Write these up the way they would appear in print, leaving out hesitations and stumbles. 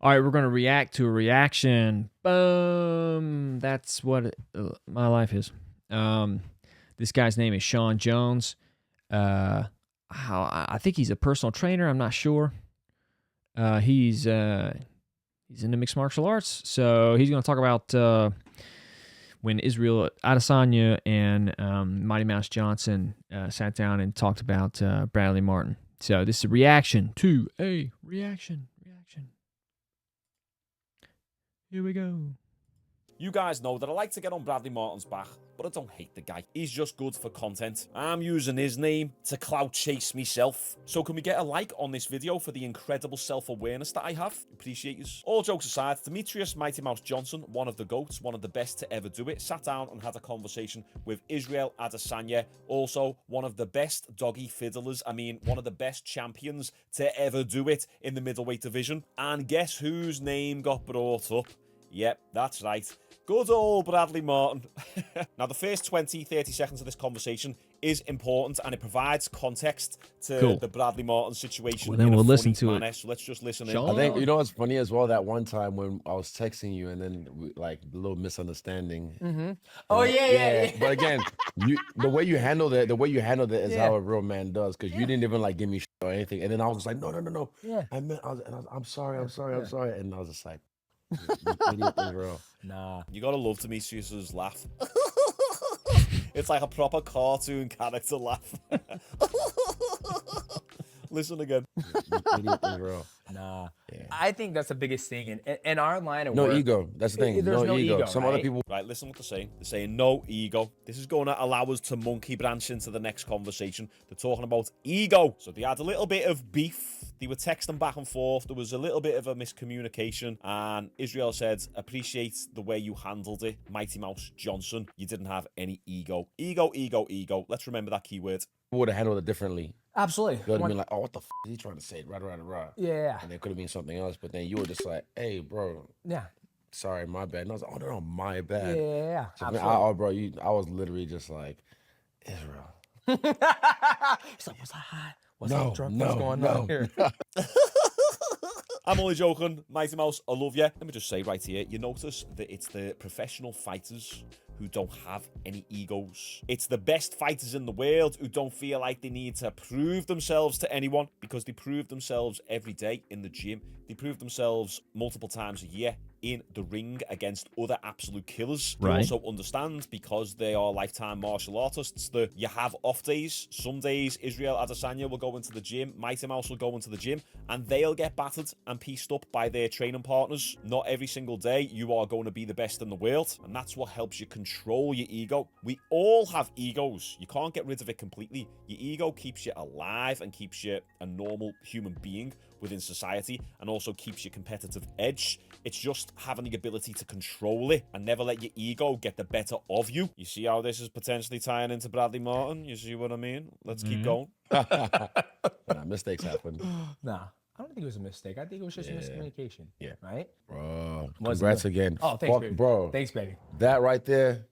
All right, we're going to react to a reaction. Boom. That's what my life is. This guy's name is Sean Jones. I think he's a personal trainer. I'm not sure. He's into mixed martial arts. So he's going to talk about when Israel Adesanya and Mighty Mouse Johnson sat down and talked about Bradley Martyn. So this is a reaction to a reaction. Here we go. You guys know that I like to get on Bradley Martyn's back, but I don't hate the guy. He's just good for content. I'm using his name to clout chase myself. So can we get a like on this video for the incredible self-awareness that I have? Appreciate you. All jokes aside, Demetrius Mighty Mouse Johnson, one of the GOATs, one of the best to ever do it, sat down and had a conversation with Israel Adesanya, also one of the best doggy fiddlers, one of the best champions to ever do it in the middleweight division. And guess whose name got brought up? Yep, that's right. Good old Bradley Martyn. Now, the first 20-30 seconds of this conversation is important, and it provides context to the Bradley Martyn situation. Well, then we'll listen to it. So let's just listen in. I think, you know what's funny as well, that one time when I was texting you and then like a little misunderstanding. Mm-hmm. Oh, yeah. But again, the way you handled it is how a real man does, because you didn't even like give me shit or anything. And then I was like, no. Yeah. I'm sorry. And I was just like, idiot Israel. Nah. You gotta love Demetrius's laugh. It's like a proper cartoon character laugh. Listen again. Idiot Israel. Nah. Yeah. I think that's the biggest thing in our line of work. No ego. That's the thing. There's no ego. Some other people. Right, listen what they're saying. They're saying no ego. This is going to allow us to monkey branch into the next conversation. They're talking about ego. So they had a little bit of beef. They were texting back and forth. There was a little bit of a miscommunication. And Israel said, appreciate the way you handled it, Mighty Mouse Johnson. You didn't have any ego. Ego. Let's remember that keyword. Would have handled it differently. Absolutely. You would have been like, oh, what the f is he trying to say? Right. Yeah. And it could have been something else, but then you were just like, hey, bro. Yeah. Sorry, my bad. And I was like, oh, no, my bad. Yeah. So absolutely. I was literally just like, Israel. He's like, was I high? Was I drunk? What's going on here? I'm only joking. Mighty Mouse, I love you. Let me just say right here, you notice that it's the professional fighters who don't have any egos. It's the best fighters in the world who don't feel like they need to prove themselves to anyone, because they prove themselves every day in the gym. They prove themselves multiple times a year in the ring against other absolute killers. They also understand, because they are lifetime martial artists, that you have off days. Some days Israel Adesanya will go into the gym, Mighty Mouse will go into the gym, and they'll get battered and pieced up by their training partners. Not every single day you are going to be the best in the world, and that's what helps you control your ego. We all have egos. You can't get rid of it completely. Your ego keeps you alive and keeps you a normal human being within society, and also keeps your competitive edge. It's just having the ability to control it and never let your ego get the better of you. You see how this is potentially tying into Bradley Martyn? You see what I mean? Let's keep going. Mistakes happen. Nah. I don't think it was a mistake. I think it was just miscommunication. Yeah. Right? Bro, congrats again. Oh, thanks, baby. Bro. Thanks, baby. That right there,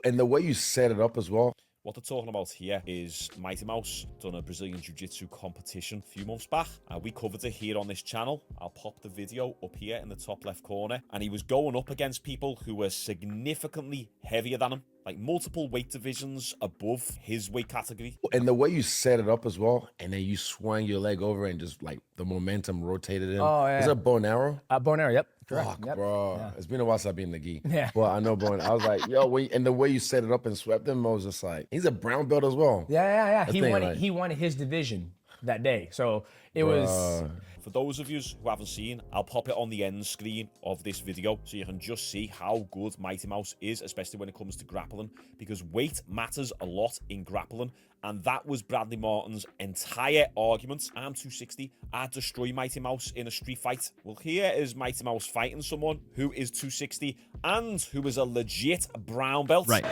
and the way you set it up as well. What they're talking about here is Mighty Mouse done a Brazilian Jiu-Jitsu competition a few months back. We covered it here on this channel. I'll pop the video up here in the top left corner. And he was going up against people who were significantly heavier than him, like multiple weight divisions above his weight category. And the way you set it up as well, and then you swung your leg over and just like the momentum rotated in. Oh, yeah. Is that bow and arrow? Bow and arrow, yep. Fuck, bro. Yeah. It's been a while since I've been in the gi. Yeah. Well, I know bow and I was like, yo, and the way you set it up and swept him, I was just like, he's a brown belt as well. Yeah. He won his division that day. So it was... For those of you who haven't seen, I'll pop it on the end screen of this video so you can just see how good Mighty Mouse is, especially when it comes to grappling, because weight matters a lot in grappling, and that was Bradley Martyn's entire argument. I'm 260. I'd destroy Mighty Mouse in a street fight. Well, here is Mighty Mouse fighting someone who is 260 and who is a legit brown belt. Right.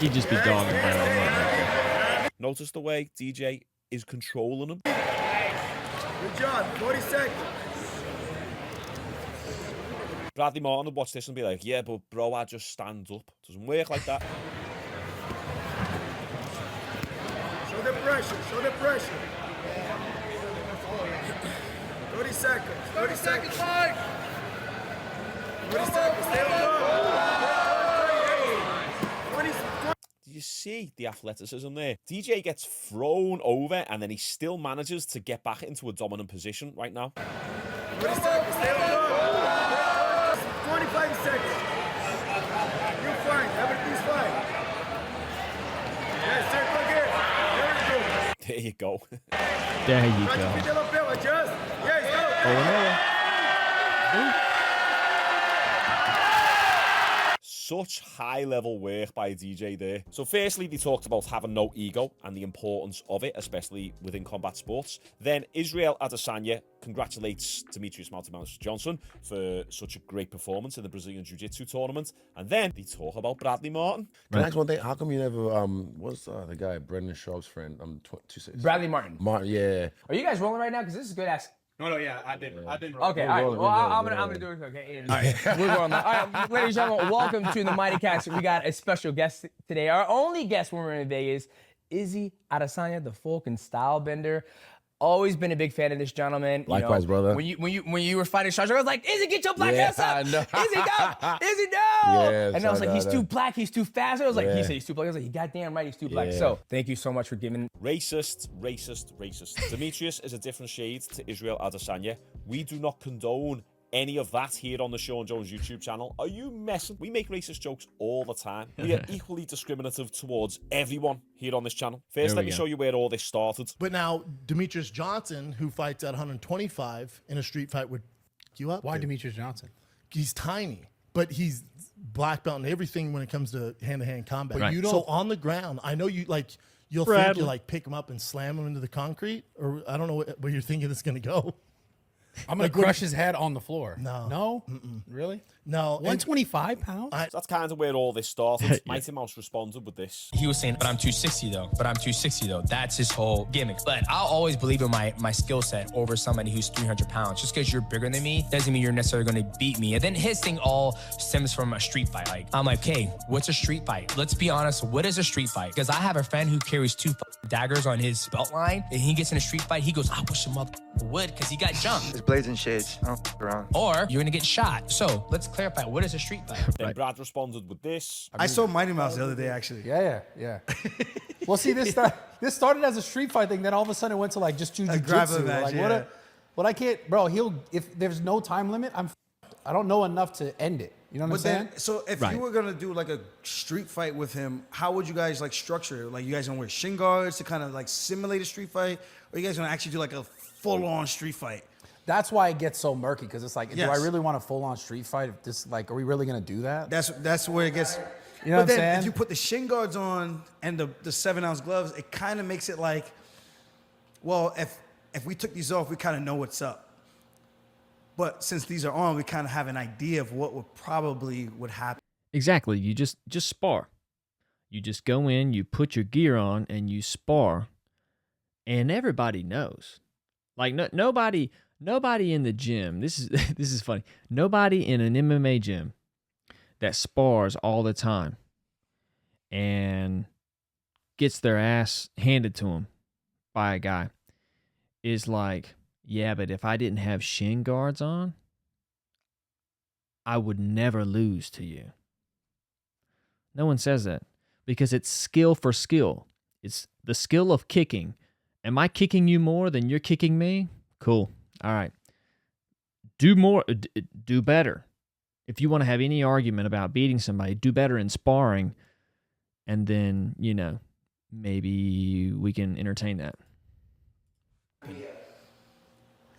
He'd just be dogging Bradley Martyn. Notice the way DJ is controlling him. Good job, 40 seconds. Bradley Martyn would watch this and be like, yeah, but bro, I just stand up. Doesn't work like that. Show Show the pressure. Show the pressure. 30 seconds. 30 seconds. 30 seconds. Stay on guard. 20 Do you see the athleticism there? DJ gets thrown over and then he still manages to get back into a dominant position right now. 30 seconds. Stay on guard. 45 seconds. You're fine. Everything's fine. Yes, circle again. There you go. There you go. There you Try to go. beat the lapel. Adjust. Yes, go. Such high-level work by DJ there. So firstly, they talked about having no ego and the importance of it, especially within combat sports. Then Israel Adesanya congratulates Demetrius Might Mouse Johnson for such a great performance in the Brazilian Jiu-Jitsu tournament. And then they talk about Bradley Martyn. Can I ask one thing? How come you never what's the guy Brendan Sharp's friend? 26. Bradley Martyn. Martin, yeah. Are you guys rolling right now? Because this is good ass. No, yeah, I didn't. Okay, all right. Well, I'm gonna do it. Okay, all right. We're going. All right, ladies and gentlemen, welcome to the Mighty Cast. We got a special guest today. Our only guest when we're in Vegas, Izzy Adesanya, the Falcon style bender. Always been a big fan of this gentleman. Likewise, brother. When you were fighting Charger, I was like, Izzy, get your black ass up. I know. Izzy, no. Izzy, no. Yes, and I was like, know he's that. too black. He's too fast. I was like, he Yeah. said he's too black. I was like, you goddamn right, he's too black. Yeah. So thank you so much for giving. Racist. Demetrius is a different shade to Israel Adesanya. We do not condone any of that here on the Sean Jones YouTube channel. Are you messing? We make racist jokes all the time. We are equally discriminative towards everyone here on this channel. First, let me show you where all this started. But now, Demetrius Johnson, who fights at 125 in a street fight, would you up? Why Demetrius Johnson? He's tiny, but he's black belt and everything when it comes to hand-to-hand combat. Right. You don't, so on the ground, I know you like you'll think Bradley. you like pick him up and slam him into the concrete, or I don't know where you're thinking it's gonna go. I'm gonna crush his head on the floor. No. Really? No, 125 pounds. So that's kind of where all this started. Mighty Mouse responded with this. He was saying, but I'm 260 though. That's his whole gimmick. But I'll always believe in my skill set over somebody who's 300 pounds. Just because you're bigger than me doesn't mean you're necessarily going to beat me. And then his thing all stems from a street fight. Like, I'm like, okay, what's a street fight? Let's be honest. What is a street fight? Because I have a friend who carries 2 daggers on his belt line, and he gets in a street fight. He goes, I wish a mother would, because he got jumped. It's blades and shades. I don't f around. Or you're going to get shot. So let's clarify. What is a street fight? Then Brad responded with this. I saw Mighty Mouse the other day, actually. Yeah. Well, see, this started as a street fight thing. Then all of a sudden it went to like just grappling jiu-jitsu. match, Like yeah. what I can't, bro. If there's no time limit, I don't know enough to end it. You know what I'm saying? So if Right. you were gonna do like a street fight with him, how would you guys like structure it? Like you guys gonna wear shin guards to kind of like simulate a street fight, or you guys gonna actually do like a full-on street fight? That's why it gets so murky, because it's like, do Yes. I really want a full-on street fight? If this, like, are we really gonna do that? That's where it gets. You know but what I'm then saying? if you put the shin guards on and the 7-ounce gloves, it kind of makes it like, well, if we took these off, we kind of know what's up. But since these are on, we kind of have an idea of what would happen. Exactly. You just spar. You just go in, you put your gear on, and you spar, and everybody knows. Like nobody in the gym. This is funny. Nobody in an MMA gym that spars all the time and gets their ass handed to them by a guy is like, yeah, but if I didn't have shin guards on, I would never lose to you. No one says that because it's skill for skill. It's the skill of kicking. Am I kicking you more than you're kicking me? Cool. All right. Do more, do better. If you want to have any argument about beating somebody, do better in sparring, and then, maybe we can entertain that.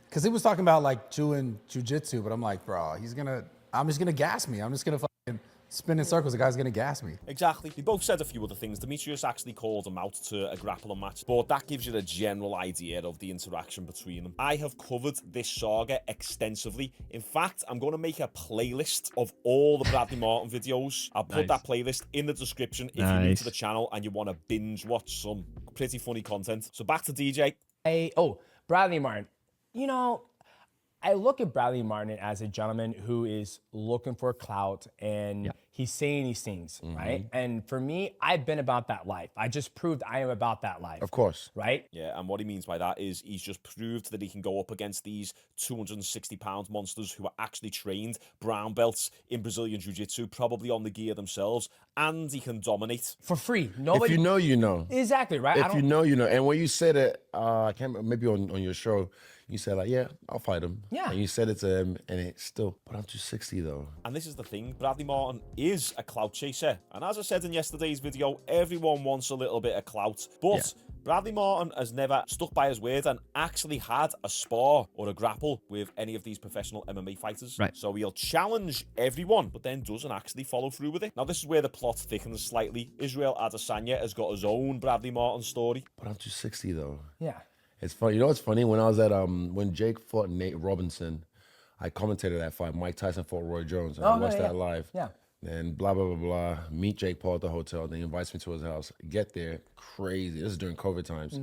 Because he was talking about like doing jujitsu, but I'm like, bro, I'm just gonna gas me. I'm just gonna fucking spin in circles. The guy's gonna gas me. Exactly. They both said a few other things. Demetrius actually called him out to a grappling match, but that gives you a general idea of the interaction between them. I have covered this saga extensively. In fact, I'm going to make a playlist of all the Bradley Martyn videos. I'll put that playlist in the description if you're new to the channel and you want to binge watch some pretty funny content. So back to DJ. Bradley Martyn. I look at Bradley Martyn as a gentleman who is looking for clout, and he's saying these things, right? And for me, I've been about that life. I just proved I am about that life. Of course. Right? Yeah, and what he means by that is he's just proved that he can go up against these 260-pound monsters who are actually trained brown belts in Brazilian Jiu-Jitsu, probably on the gear themselves, and he can dominate. For free. Nobody. If you know, you know. Exactly, right? If you know, you know. And when you said it, I can't remember, maybe on your show, you said like, yeah, I'll fight him. Yeah. And you said it to him, and it's still, but I'm 260 though. And this is the thing, Bradley Martyn is a clout chaser. And as I said in yesterday's video, everyone wants a little bit of clout. But Bradley Martyn has never stuck by his word and actually had a spar or a grapple with any of these professional MMA fighters. Right. So he'll challenge everyone, but then doesn't actually follow through with it. Now, this is where the plot thickens slightly. Israel Adesanya has got his own Bradley Martyn story. But I'm 260 though. Yeah. It's funny. You know what's funny? When I was at when Jake fought Nate Robinson, I commentated that fight. Mike Tyson fought Roy Jones. And I watched that live. Yeah. And blah, blah, blah, blah. Meet Jake Paul at the hotel. Then he invites me to his house. Get there. Crazy. This is during COVID times.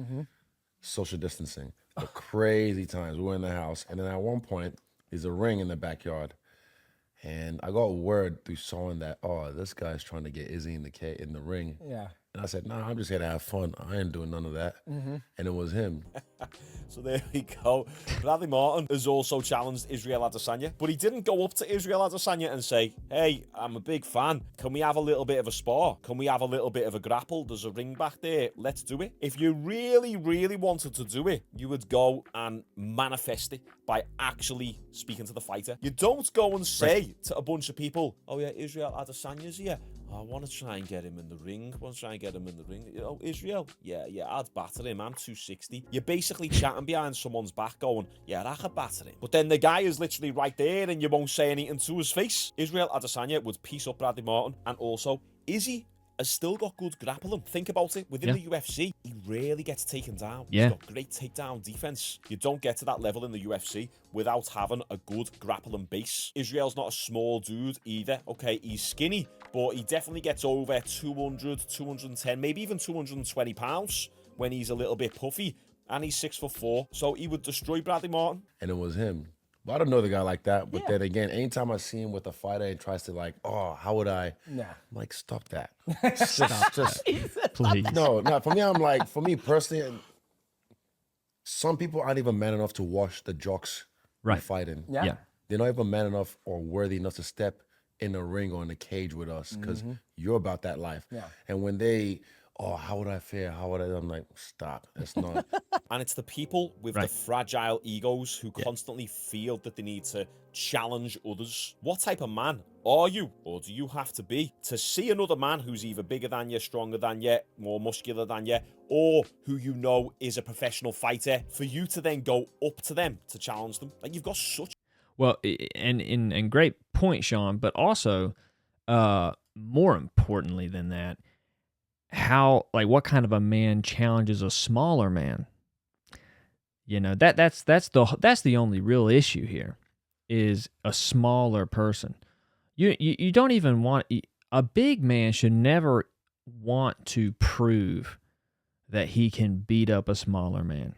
Social distancing. But crazy times. We were in the house. And then at one point, there's a ring in the backyard. And I got word through someone that, oh, this guy's trying to get Izzy in the ring. Yeah. And I said, nah, I'm just here to have fun. I ain't doing none of that. And it was him. So there we go. Bradley Martyn has also challenged Israel Adesanya, but he didn't go up to Israel Adesanya and say, hey, I'm a big fan. Can we have a little bit of a spar? Can we have a little bit of a grapple? There's a ring back there. Let's do it. If you really, really wanted to do it, you would go and manifest it by actually speaking to the fighter. You don't go and say to a bunch of people, oh yeah, Israel Adesanya's here. I want to try and get him in the ring. You know, Israel, yeah, I'd batter him. I'm 260. You're basically chatting behind someone's back going, yeah, I could batter him. But then the guy is literally right there and you won't say anything to his face. Israel Adesanya would piece up Bradley Martyn. And also, Izzy has still got good grappling. Think about it. Within the UFC, he rarely gets taken down. Yeah. He's got great takedown defense. You don't get to that level in the UFC without having a good grappling base. Israel's not a small dude either. Okay, he's skinny, but he definitely gets over 200, 210, maybe even 220 pounds when he's a little bit puffy. And he's 6'4", so he would destroy Bradley Martyn. And it was him. But I don't know the guy like that. But then again, anytime I see him with a fighter and tries to like, oh, how would I? Nah. I'm like, stop that. Just please. No, for me, I'm like, for me personally, some people aren't even man enough to watch the jocks fighting. Yeah. They're not even man enough or worthy enough to step in the ring or in the cage with us because you're about that life. Yeah. And when they, oh, how would I fare? How would I? I'm like, stop. It's not. And it's the people with the fragile egos who constantly feel that they need to challenge others. What type of man are you, or do you have to be, to see another man who's either bigger than you, stronger than you, more muscular than you, or who you know is a professional fighter, for you to then go up to them to challenge them? Like, you've got such... Well, and great point, Sean, but also, more importantly than that, what kind of a man challenges a smaller man? You know, that's the only real issue here, is a smaller person. You don't even want, a big man should never want to prove that he can beat up a smaller man,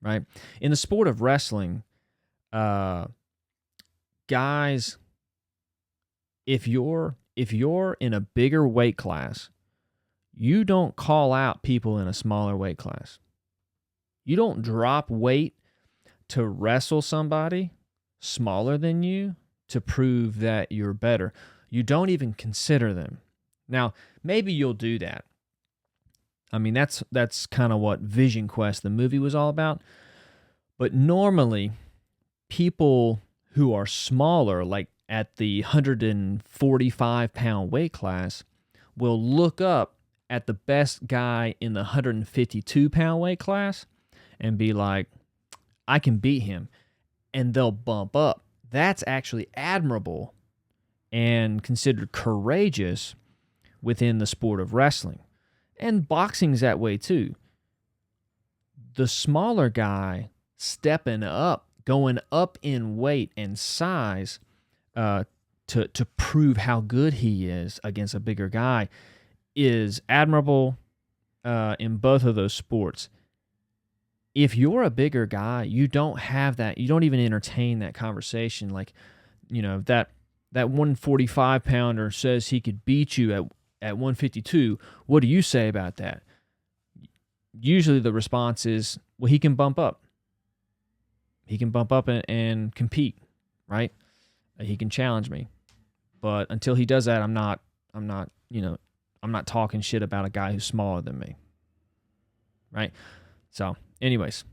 right? In the sport of wrestling, guys, if you're in a bigger weight class, you don't call out people in a smaller weight class. You don't drop weight to wrestle somebody smaller than you to prove that you're better. You don't even consider them. Now, maybe you'll do that. I mean, that's kind of what Vision Quest, the movie, was all about. But normally, people who are smaller, like at the 145-pound weight class, will look up at the best guy in the 152-pound weight class and be like, I can beat him. And they'll bump up. That's actually admirable and considered courageous within the sport of wrestling. And boxing's that way too. The smaller guy stepping up, going up in weight and size to prove how good he is against a bigger guy is admirable in both of those sports. If you're a bigger guy, you don't have that. You don't even entertain that conversation. Like, you know, that that 145 pounder says he could beat you at 152. What do you say about that? Usually the response is, well, he can bump up. He can bump up and compete, right? He can challenge me. But until he does that, I'm not talking shit about a guy who's smaller than me. Right? So, anyways,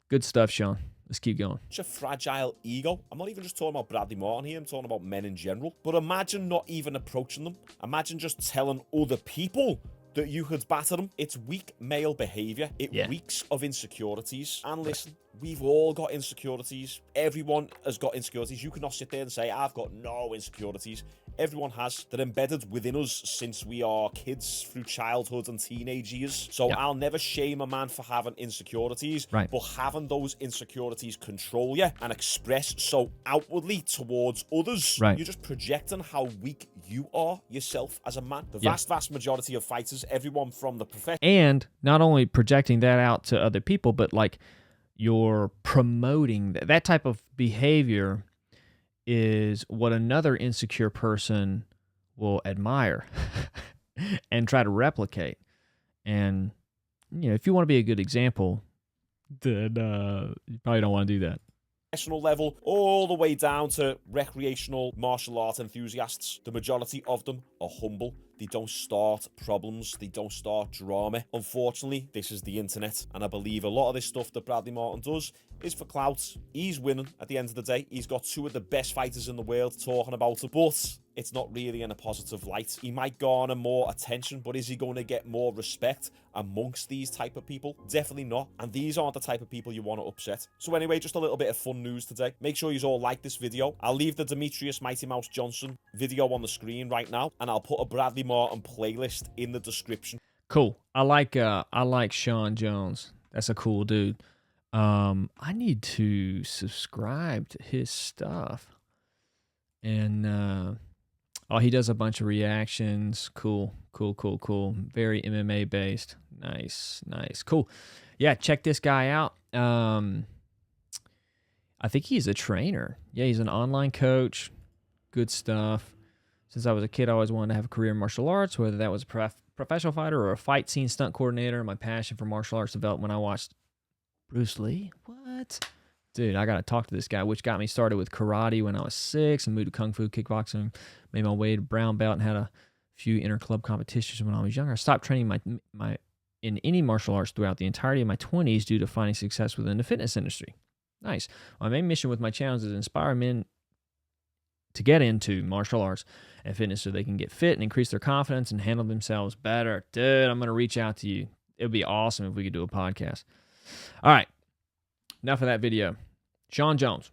good stuff, Sean. Let's keep going. Such a fragile ego. I'm not even just talking about Bradley Martyn here. I'm talking about men in general. But imagine not even approaching them. Imagine just telling other people that you could batter them. It's weak male behavior. It reeks of insecurities. And listen, we've all got insecurities. Everyone has got insecurities. You cannot sit there and say, I've got no insecurities. Everyone has. They're embedded within us since we are kids through childhood and teenage years. So I'll never shame a man for having insecurities, but having those insecurities control you and express so outwardly towards others, you're just projecting how weak you are yourself as a man. The vast majority of fighters, everyone from the profession. And not only projecting that out to other people, but like you're promoting that type of behavior is what another insecure person will admire and try to replicate. And, you know, if you want to be a good example, then you probably don't want to do that. Professional level, all the way down to recreational martial art enthusiasts. The majority of them are humble. They don't start problems. They don't start drama. Unfortunately, this is the internet, and I believe a lot of this stuff that Bradley Martyn does is for clout. He's winning at the end of the day. He's got two of the best fighters in the world talking about it, but it's not really in a positive light. He might garner more attention, but is he going to get more respect amongst these type of people? Definitely not. And these aren't the type of people you want to upset. So anyway, just a little bit of fun news today. Make sure you all like this video. I'll leave the Demetrius Mighty Mouse Johnson video on the screen right now, and I'll put a Bradley Martyn playlist in the description. Cool. I like Sean Jones. That's a cool dude. I need to subscribe to his stuff. And he does a bunch of reactions. Cool. Very MMA based. Nice. Cool. Yeah, check this guy out. I think he's a trainer. Yeah, he's an online coach. Good stuff. Since I was a kid, I always wanted to have a career in martial arts, whether that was a professional fighter or a fight scene stunt coordinator. My passion for martial arts developed when I watched Bruce Lee. What? Dude, I got to talk to this guy, which got me started with karate when I was 6 and moved to kung fu, kickboxing, made my way to brown belt and had a few inter-club competitions when I was younger. I stopped training in any martial arts throughout the entirety of my 20s due to finding success within the fitness industry. Nice. My main mission with my channel is to inspire men to get into martial arts and fitness so they can get fit and increase their confidence and handle themselves better. Dude, I'm going to reach out to you. It would be awesome if we could do a podcast. All right. Enough of that video. Sean Jones.